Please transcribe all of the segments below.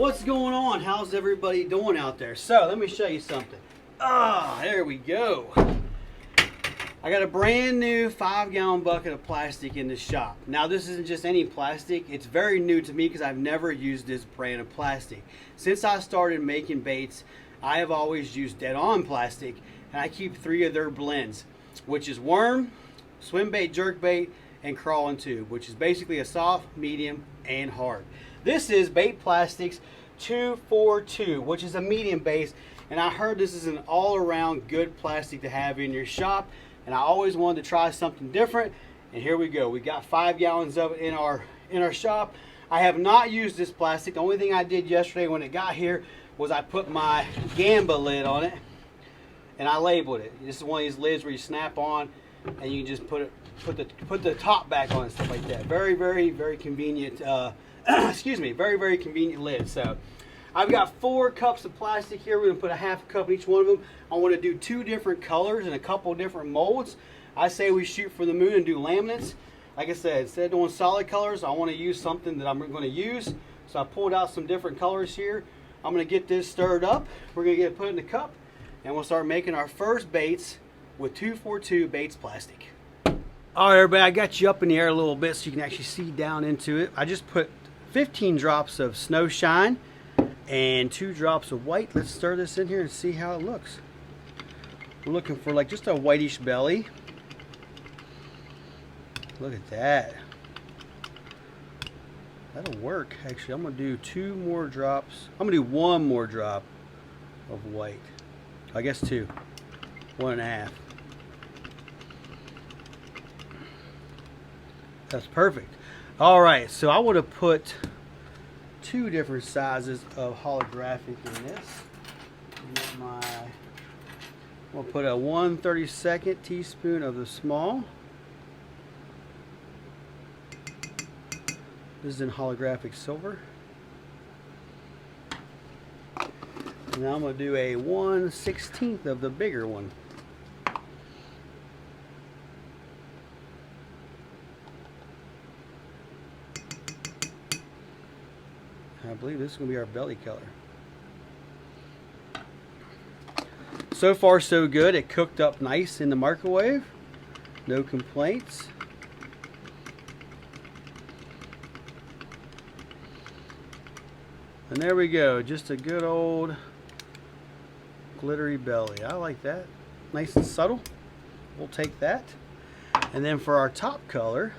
What's going on? How's everybody doing out there? So let me show you something. There we go. I got a brand new 5-gallon bucket of plastic in the shop. Now this isn't just any plastic. It's very new to me because I've never used this brand of plastic. Since I started making baits, I have always used dead-on plastic, and I keep 3 of their blends, which is worm, swim bait, jerk bait, and crawling tube, which is basically a soft, medium, and hard. This is Bait Plastics 242, which is a medium base, and I heard this is an all-around good plastic to have in your shop, and I always wanted to try something different, and here we go. We got 5 gallons of it in our shop. I have not used this plastic. The only thing I did yesterday when it got here was I put my Gamba lid on it, and I labeled it. This is one of these lids where you snap on, and you can just put the top back on and stuff like that. Very, very, very convenient. Excuse me, very, very convenient lid. So I've got 4 cups of plastic here. We're gonna put a half cup in each one of them. I want to do 2 different colors and a couple different molds. I say we shoot for the moon and do laminates. Like I said, instead of doing solid colors, I want to use something that I'm going to use. So I pulled out some different colors here. I'm going to get this stirred up. We're going to get it put in the cup, and we'll start making our first baits with 242 Baits plastic. All right, everybody, I got you up in the air a little bit so you can actually see down into it. I just put 15 drops of Snow Shine and 2 drops of white. Let's stir this in here and see how it looks. We're looking for like just a whitish belly. Look at that. That'll work. Actually, I'm gonna do 2 more drops. I'm gonna do 1 more drop of white. I guess 2. 1.5. That's perfect. All right, so I would have put 2 different sizes of holographic in this. I'm gonna put a 1/32 teaspoon of the small. This is in holographic silver. And now I'm gonna do a 1/16 of the bigger one. I believe this is going to be our belly color. So far so good. It cooked up nice in the microwave. No complaints. And there we go. Just a good old glittery belly. I like that. Nice and subtle. We'll take that. And then for our top color,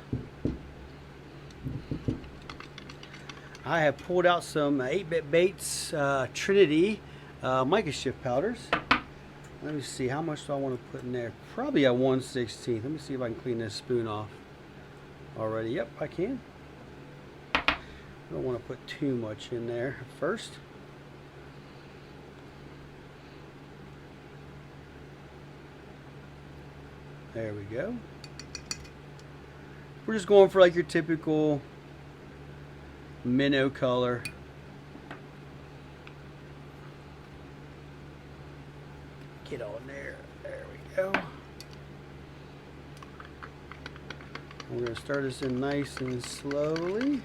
I have pulled out some 8-Bit Baits Trinity Mica shift powders. Let me see, how much do I want to put in there? Probably a 1/16. Let me see if I can clean this spoon off already. Yep, I can. I don't want to put too much in there at first. There we go. We're just going for like your typical minnow color. Get on there. There we go. We're going to start this in nice and slowly.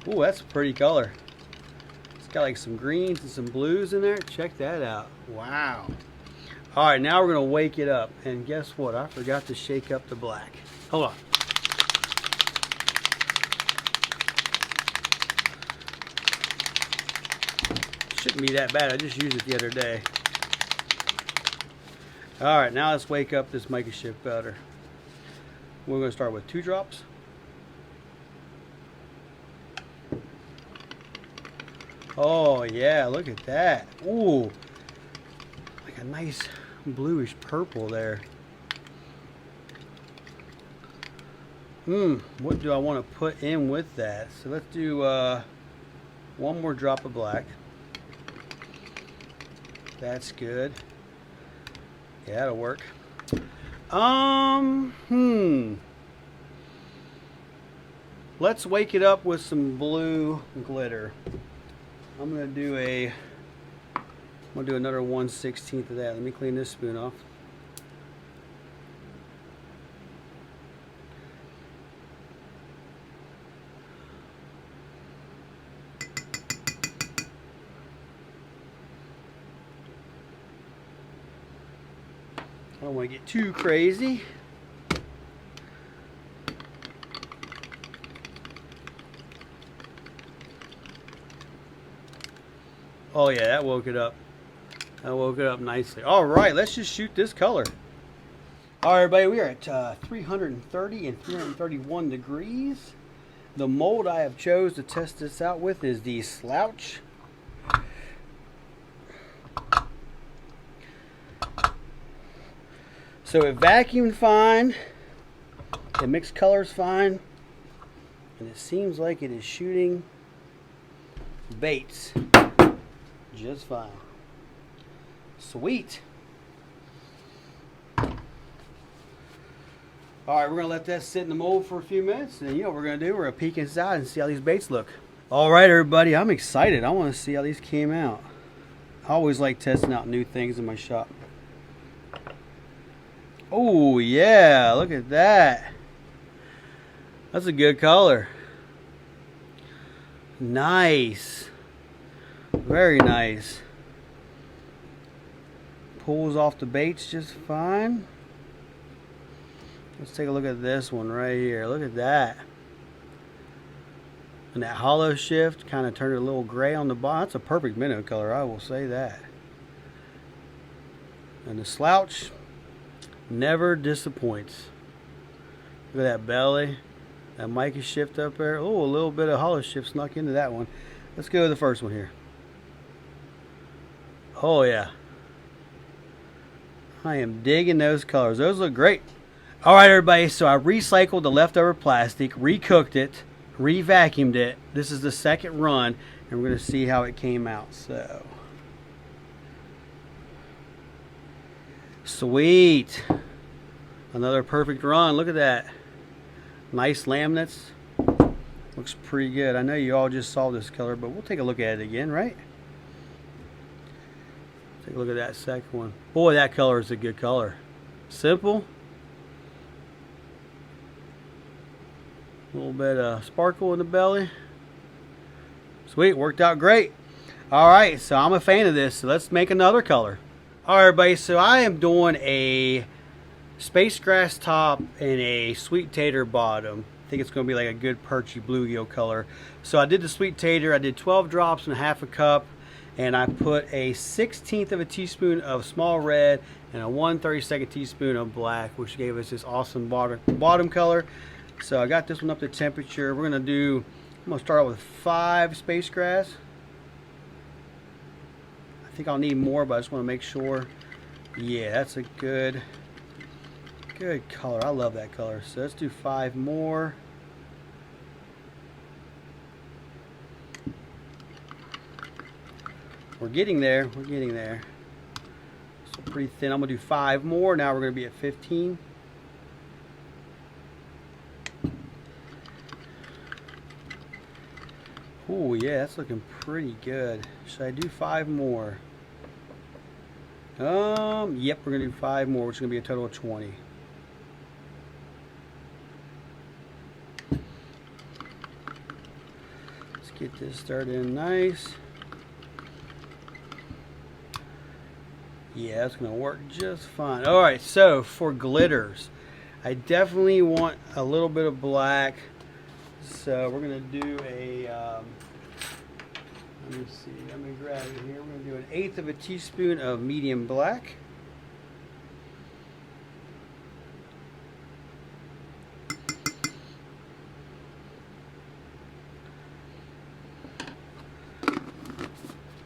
Oh, that's a pretty color. It's got like some greens and some blues in there. Check that out. Wow. All right, now we're going to wake it up. And guess what? I forgot to shake up the black. Hold on. Shouldn't be that bad. I just used it the other day. All right, now let's wake up this Mica shift powder. We're going to start with 2 drops. Oh yeah, look at that. Ooh, like a nice bluish purple there. What do I want to put in with that? So let's do 1 more drop of black. That's good. Yeah, that'll work. Let's wake it up with some blue glitter. I'm gonna do another 1/16 of that. Let me clean this spoon off. I don't want to get too crazy. Oh yeah, that woke it up. That woke it up nicely. All right, let's just shoot this color. All right, everybody, we are at 330 and 331 degrees. The mold I have chose to test this out with is the Slouch. So it vacuumed fine, it mixed colors fine, and it seems like it is shooting baits just fine. Sweet. Alright, we're going to let that sit in the mold for a few minutes, and you know what we're going to do? We're going to peek inside and see how these baits look. Alright everybody, I'm excited. I want to see how these came out. I always like testing out new things in my shop. Oh yeah, look at that. That's a good color. Nice. Very nice. Pulls off the baits just fine. Let's take a look at this one right here. Look at that. And that hollow shift kind of turned it a little gray on the bottom. That's a perfect minnow color, I will say that. And the Slouch never disappoints. Look at that belly. That Mica shift up there. Oh, a little bit of hollow shift snuck into that one. Let's go with the first one here. Oh yeah. I am digging those colors. Those look great. Alright everybody, so I recycled the leftover plastic, recooked it, re-vacuumed it. This is the second run, and we're going to see how it came out. So, sweet. Another perfect run. Look at that. Nice laminates. Looks pretty good. I know you all just saw this color, but we'll take a look at it again, right? Take a look at that second one. Boy, that color is a good color. Simple. A little bit of sparkle in the belly. Sweet, worked out great. Alright, so I'm a fan of this, so let's make another color. Alright everybody, so I am doing a space grass top and a sweet tater bottom. I think it's going to be like a good perchy bluegill color. So I did the sweet tater, I did 12 drops in half a cup, and I put a 1/16 of a teaspoon of small red and a 1/32 teaspoon of black, which gave us this awesome bottom color. So I got this one up to temperature. I'm going to start out with 5 space grass. I think I'll need more, but I just want to make sure. Yeah, that's a good color. I love that color. So let's do 5 more. We're getting there. We're getting there. So pretty thin. I'm going to do 5 more. Now we're going to be at 15. Oh yeah, that's looking pretty good. Should I do 5 more? Yep, we're gonna do 5 more, which is gonna be a total of 20. Let's get this started in nice. Yeah, that's gonna work just fine. All right, so for glitters, I definitely want a little bit of black. So we're going to do a, let me see, let me grab it here. We're going to do 1/8 of a teaspoon of medium black.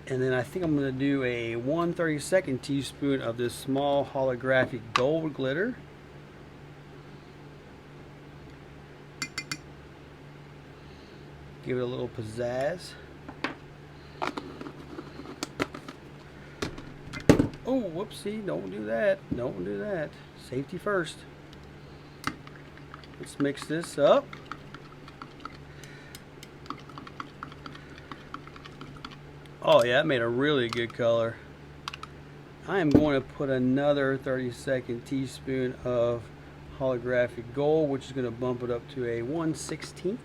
And then I think I'm going to do a 1/32 teaspoon of this small holographic gold glitter. Give it a little pizzazz. Oh, whoopsie, don't do that. Don't do that. Safety first. Let's mix this up. Oh yeah, that made a really good color. I am going to put another 32nd teaspoon of holographic gold, which is going to bump it up to a 1/16.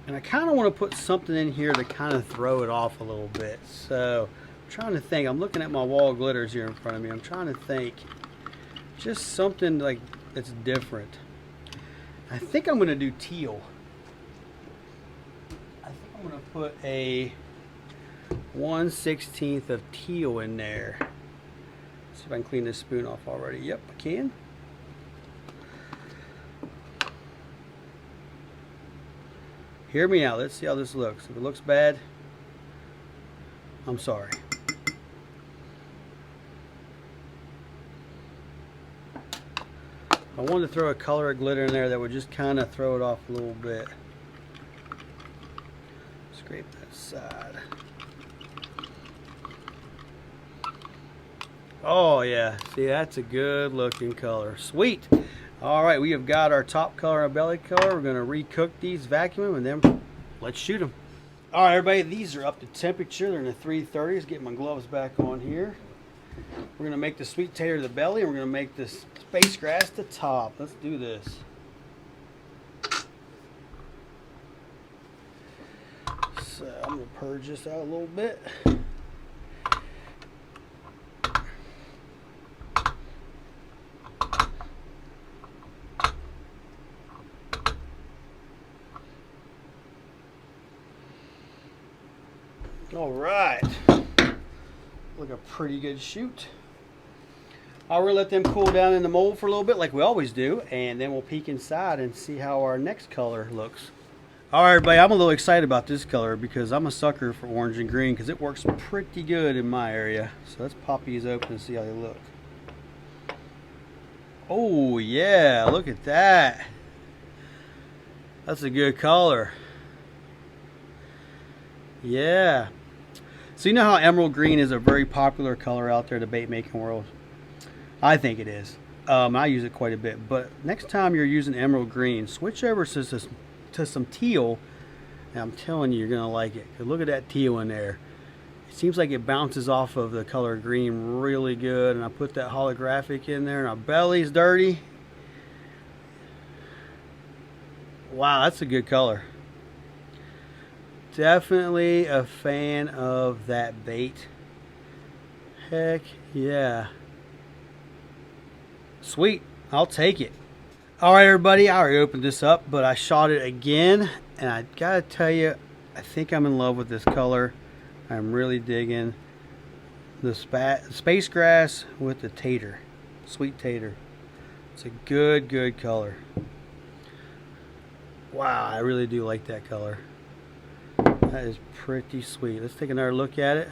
And I kind of want to put something in here to kind of throw it off a little bit. So I'm trying to think. I'm looking at my wall glitters here in front of me. I'm trying to think. Just something like that's different. I think I'm going to do teal. I think I'm going to put a 1/16 of teal in there. See if I can clean this spoon off already. Yep, I can. Hear me out. Let's see how this looks. If it looks bad, I'm sorry. I wanted to throw a color of glitter in there that would just kind of throw it off a little bit. Scrape that side. Oh yeah, see, that's a good looking color. Sweet. All right, we have got our top color and belly color. We're gonna recook these, vacuum them, and then let's shoot them. All right, everybody, these are up to temperature. They're in the 330s. Get my gloves back on here. We're gonna make the sweet tater the belly, and we're gonna make this space grass the top. Let's do this. So I'm gonna purge this out a little bit. All right, look a pretty good shoot. We're gonna let them cool down in the mold for a little bit like we always do, and then we'll peek inside and see how our next color looks. All right, everybody, I'm a little excited about this color because I'm a sucker for orange and green because it works pretty good in my area. So let's pop these open and see how they look. Oh yeah, look at that. That's a good color. Yeah. So you know how emerald green is a very popular color out there in the bait making world? I think it is. I use it quite a bit. But next time you're using emerald green, switch over to some teal. And I'm telling you, you're going to like it. 'Cause look at that teal in there. It seems like it bounces off of the color green really good. And I put that holographic in there. And our belly's dirty. Wow, that's a good color. Definitely a fan of that bait. Heck yeah. Sweet, I'll take it. All right, everybody, I already opened this up, but I shot it again, and I gotta tell you, I think I'm in love with this color. I'm really digging the space grass with the tater, sweet tater. It's a good color. Wow, I really do like that color. That is pretty sweet. Let's take another look at it.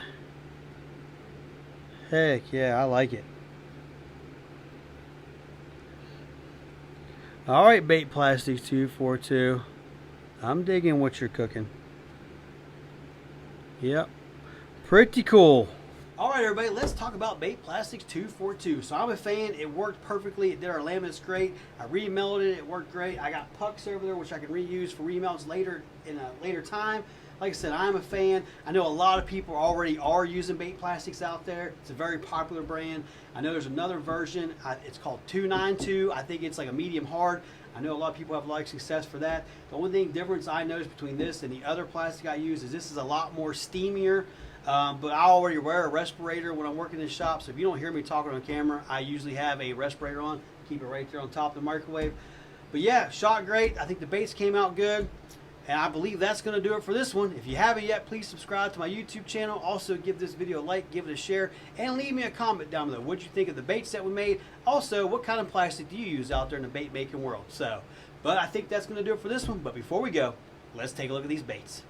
Heck yeah, I like it. All right, Bait Plastics 242. I'm digging what you're cooking. Yep, pretty cool. All right, everybody, let's talk about Bait Plastics 242. So I'm a fan. It worked perfectly. It did our laminates great. I remelted it. It worked great. I got pucks over there, which I can reuse for remelts later in a later time. Like I said, I'm a fan. I know a lot of people already are using Bait Plastics out there. It's a very popular brand. I know there's another version. It's called 292. I think it's like a medium hard. I know a lot of people have a lot of success for that. The only difference I noticed between this and the other plastic I use is this is a lot more steamier. But I already wear a respirator when I'm working in the shop. So if you don't hear me talking on camera, I usually have a respirator on. Keep it right there on top of the microwave. But yeah, shot great. I think the baits came out good. And I believe that's going to do it for this one. If you haven't yet, please subscribe to my YouTube channel. Also, give this video a like, give it a share, and leave me a comment down below. What did you think of the baits that we made? Also, what kind of plastic do you use out there in the bait making world? But I think that's going to do it for this one. But before we go, let's take a look at these baits.